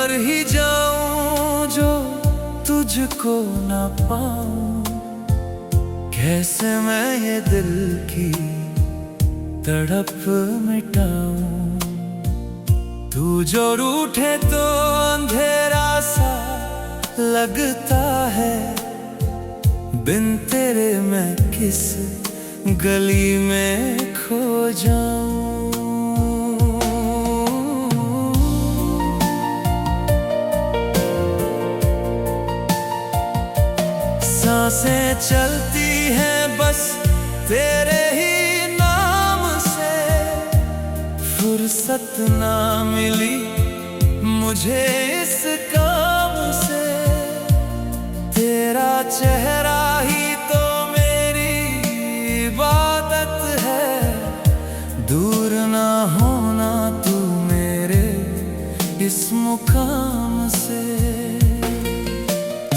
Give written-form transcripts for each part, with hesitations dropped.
मर ही जाऊं जो तुझको ना पाऊं। कैसे मैं ये दिल की तड़प मिटाऊं। तू जो रूठे तो अंधेरा सा लगता है, बिन तेरे मैं किस गली में खो जाऊं। सांसें चलती हैं बस तेरे ही नाम से, फुर्सत ना मिली मुझे इस काम से। तेरा चेहरा ही तो मेरी इबादत है, दूर ना होना तू मेरे इस मुकाम से।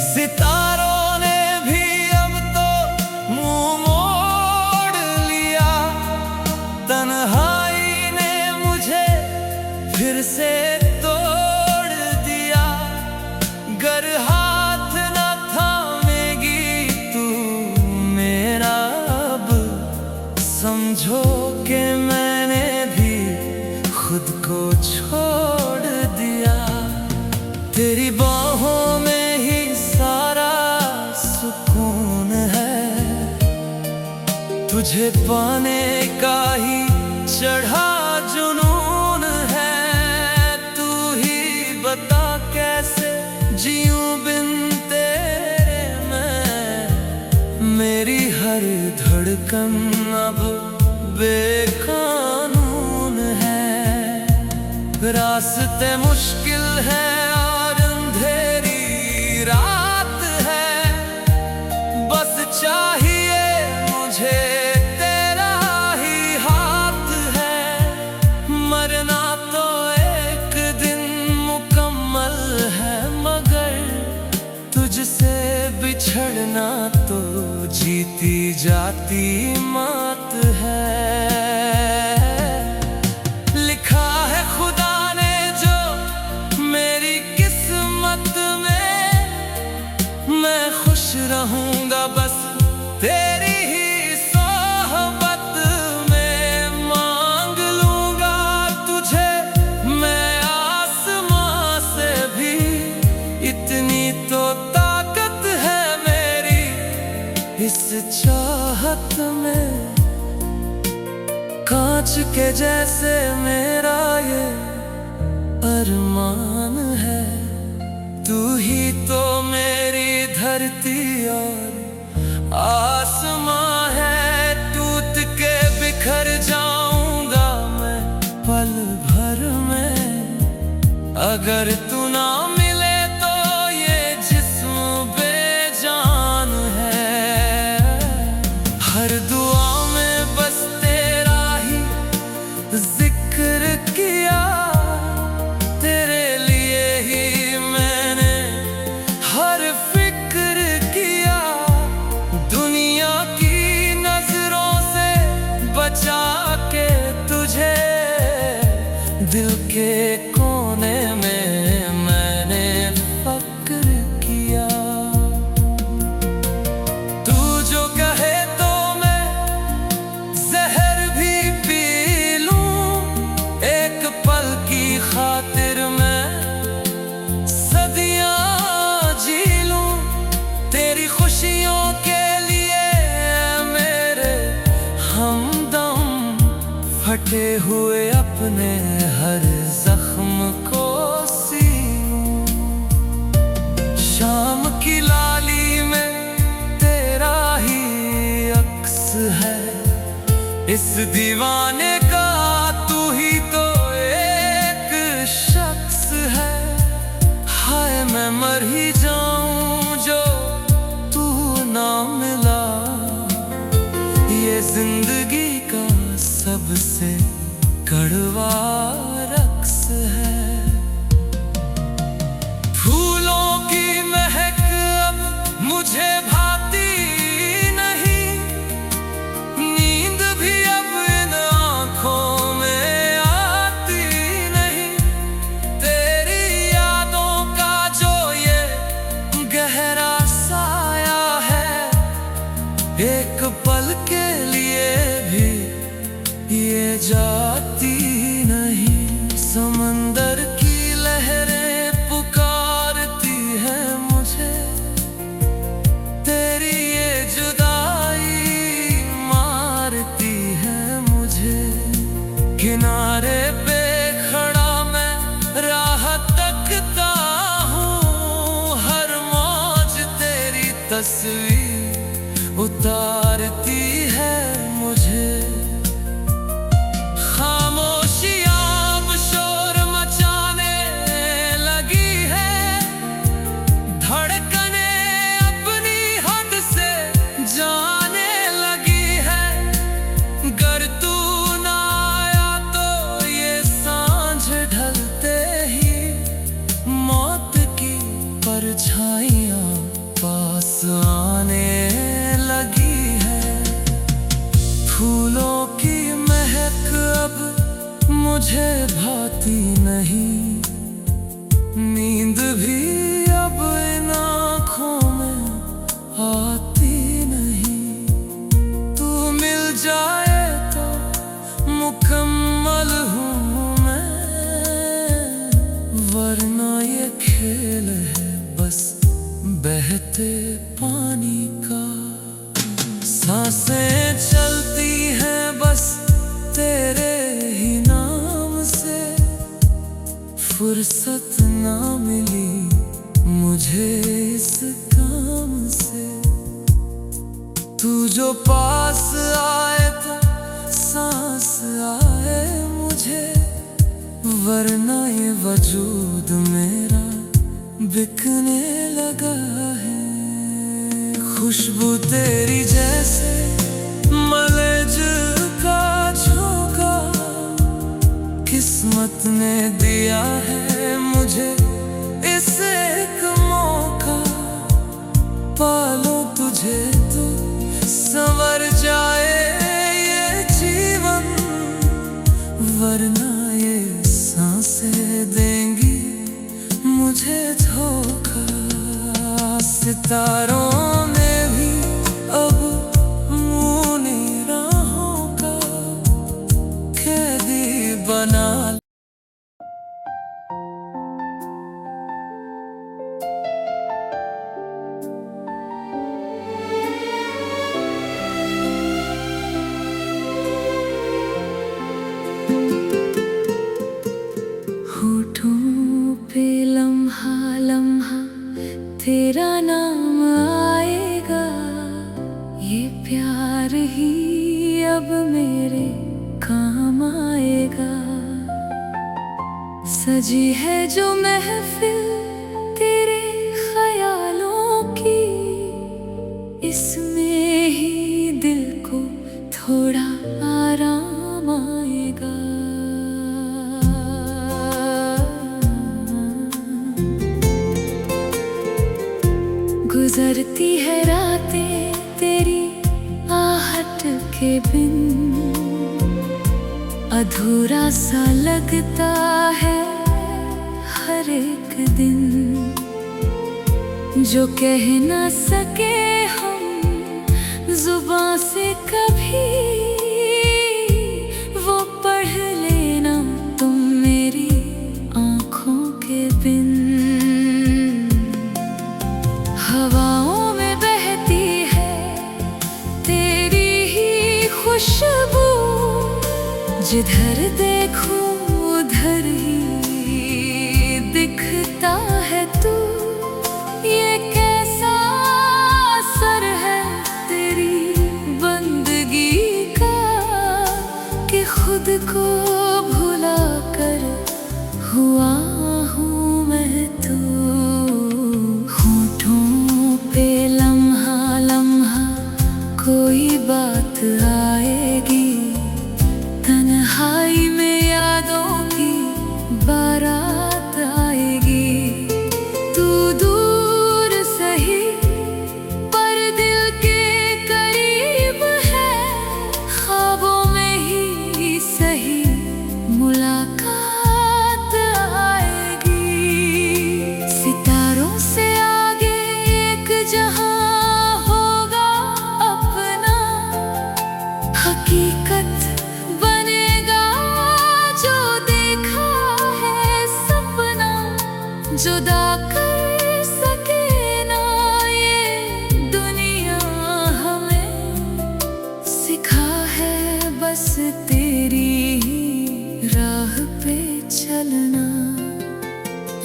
सितारों ने भी अब तो मुंह मोड़ लिया, तन्हाई ने मुझे फिर से तोड़ दिया। गर हाथ न थामेगी तू मेरा, अब समझो कि मैंने भी खुद को छोड़ दिया। तेरी बाहों में ही सारा सुकून है, तुझे पाने का ही चढ़ा जुनून है। तू ही बता कैसे जीऊं बिन तेरे मैं, मेरी हर धड़कन अब बेकानून है। रास्ते मुश्किल है और अंधेरी रात है, बस चाहिए मुझे तेरा ही हाथ है। मरना तो एक दिन मुकम्मल है, मगर तुझसे बिछड़ना तो जीती जाती मौत है। लिखा है खुदा ने जो मेरी किस्मत में, मैं खुश रहूंगा बस तेरी ही सोहबत में। मांग लूंगा तुझे मैं आसमां से भी, इतनी तो ताकत है मेरी इस चाहत में। कांच के जैसे मेरा ये अरमान है, तू ही तो मेरी धरती और आसमां है। टूट के बिखर जाऊंगा मैं पल भर में, अगर तू ना मिले तो ये जिस्म बेजान है। हर दुआ में बस तेरा ही जिक्र किया, तेरे लिए ही मैंने हर फिक्र किया। दुनिया की नजरों से बचा के तुझे दिल के कोने में मैंने फक्र किया। तू जो कहे तो मैं जहर भी पी लूं, एक पल की खातिर मैं सदियां जी लूं। तेरी खुशियों के लिए मेरे हमदम फटे हुए अपने हर जख्म को सीऊं। शाम की लाली में तेरा ही अक्स है, इस दीवाने का तू ही तो एक शख्स है। हाय मैं मर ही जाऊं जो तू ना मिला, ये जिंदगी का सबसे कड़वा भाती नहीं, नींद भी अब इन आँखों में आती नहीं। तू मिल जाए तो मुकम्मल हूँ मैं, वरना ये खेल है बस बहते पानी का। सांसें चलती हैं बस तेरे ही नाम से, फुर्सत ना मिली मुझे इस काम से। तू जो पास आए तो सांस आए मुझे, वरना ये वजूद मेरा बिकने लगा है। खुशबू तेरी जैसे मलेज का झोंका, किस्मत ने दिया है मुझे इस एक मौका। पालो तुझे तो संवर जाए ये जीवन, वरना ये सांसें देंगी मुझे धोखा। सितारों ने भी अब मुनी राहों का कैदी बना। होठों पे लम्हा लम्हा तेरा नाम आएगा, ये प्यार ही अब मेरे काम आएगा। सजी है जो महफिल तेरे ख्यालों की, इसमें ही दिल को थोड़ा आराम आएगा। गुजरती है रातें तेरी आहट के बिन, अधूरा सा लगता है हर एक दिन। जो कह न सके हम जुबां से कभी, वो पढ़ लेना तुम मेरी आँखों के बिन। हवाओं में बहती है तेरी ही खुशबू, जिधर देखूं उधर ही दिखता है तू। ये कैसा असर है तेरी बंदगी का, कि खुद को भुला कर हुआ हूँ मैं तू। कोई बात आएगी, तन्हाई में यादों की बारात आएगी। तू दूर सही पर दिल के करीब है, ख्वाबों में ही सही मुलाकात आएगी। सितारों से आगे एक जहां हकीकत बनेगा, जो देखा है सपना जुदा कर सके ना ये दुनिया। हमें सिखा है बस तेरी ही राह पे चलना,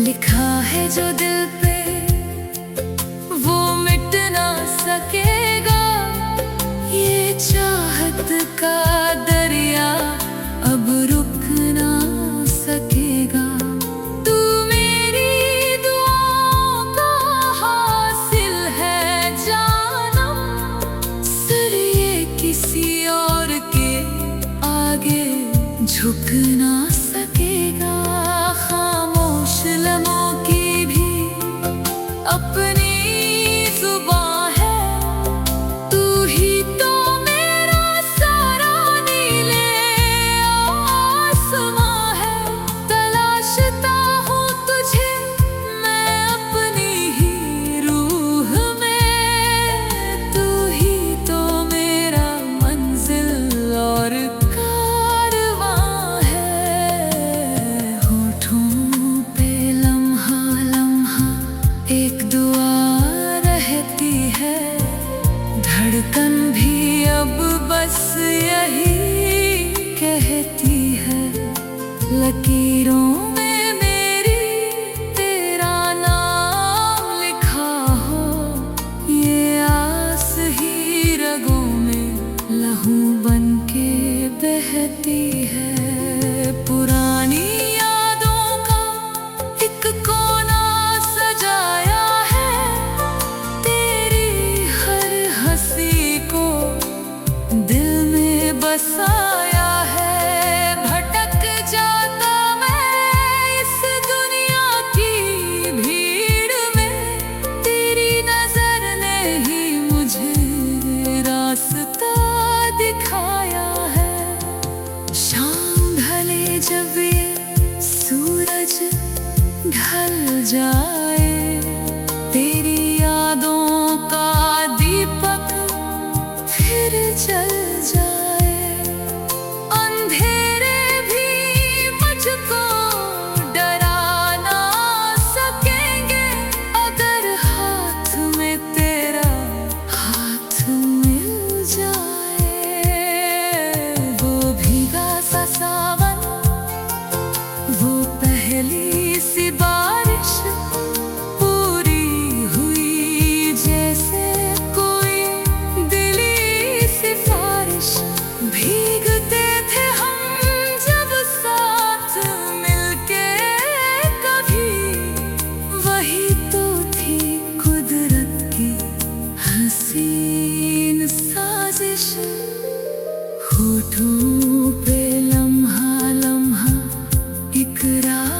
लिखा है जो दिल पे वो मिट ना सकेगा। ये चाहत का दरिया अब रुक ना सकेगा। तू मेरी दुआओं का हासिल है जानम, सिर ये किसी और के आगे झुक ना सकेगा। खामोश लम्हों की भी अपनी जुबां है, तू ही तो मेरा सारा जाए, तेरी यादों का दीपक फिर जल जाए। अंधेरे भी मुझको डरा ना सकेंगे, अगर हाथ में तेरा हाथ मिल जाए। वो भीगा सा सावन, वो पहली सी बारिश, पूरी हुई जैसे कोई दिली सिफारिश। भीगते थे हम जब साथ मिलके कभी, वही तो थी कुदरत की हसीन साजिश। होठों पे लम्हा लम्हा इकरार